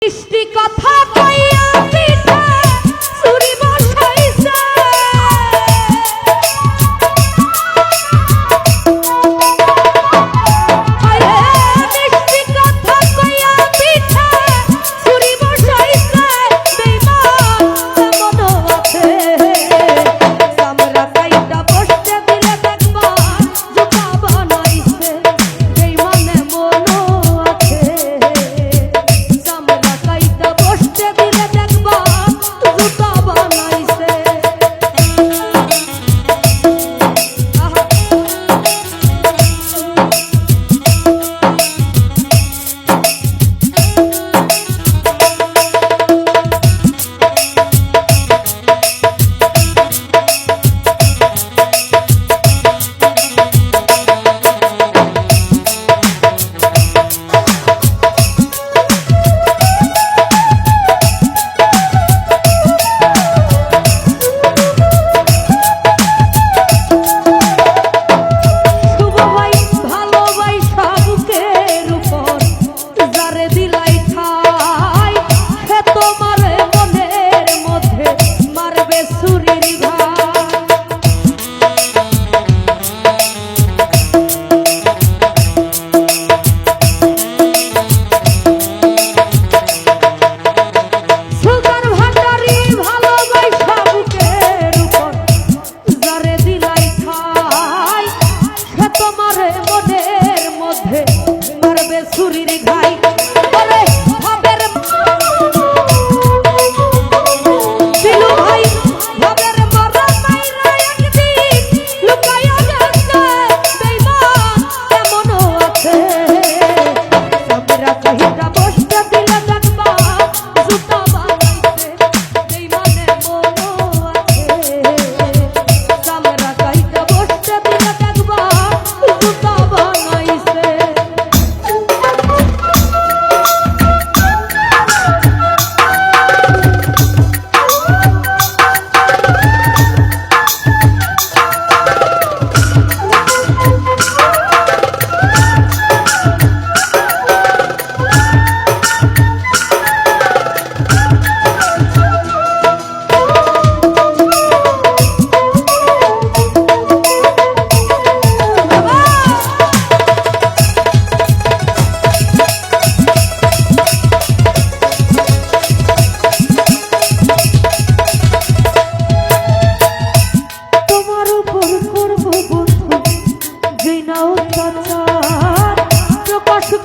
মিষ্টি কথা কইয়া পিঠা চুরি বসাইছে মিষ্টি কথা কইয়া পিঠা চুরি বসাইছে বেঈমান মন আছে আমরা কাইটা বসতে দিলে দেখবা জুতা বানাইছে বেঈমানে মন আছে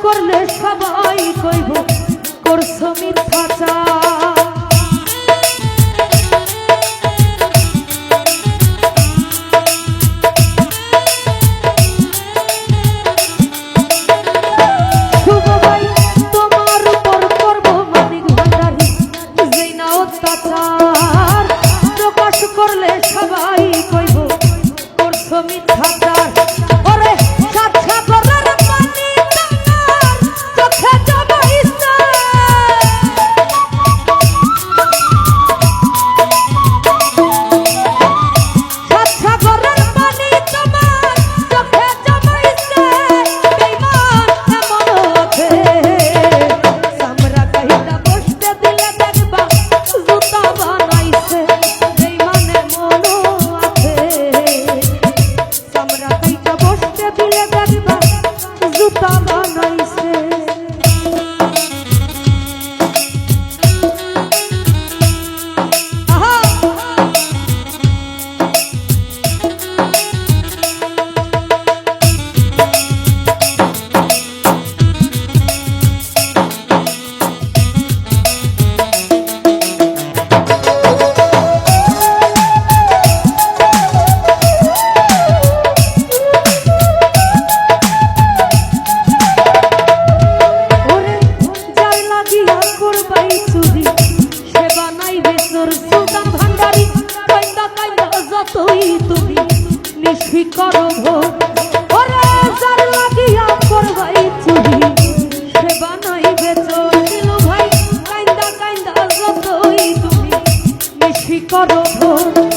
করলে সবাই কইব করছো মিথ্যাচার শুভ ভাই তোমার উপর করব মানিক ভান্ডারি যেই না অত্যাচার প্রকাশ করলে সবাই কইব করছো মিথ্যাচার ওরে সাচ্ছা করার পানি চোখে জবাইছে সাচ্ছা করার পানি তোমার চোখে জবাইছে বেঈমান এমন আছে সামরা কইটা বসতে দিলে দেখবা জুতা বানাইছে বেঈমানে মন আছে সামরা কইটা বসতে দিলে দেখবা জুতা বানাইছে সুলতান ভান্ডারি কাইন্দা কাইন্দা যতই তুমি নিশি করো ভোর ওরে যার লাগিয়া করবাই চুরি সে বানাইবে চোর দিলু ভাই কাইন্দা কাইন্দা যতই তুমি নিশি করো ভোর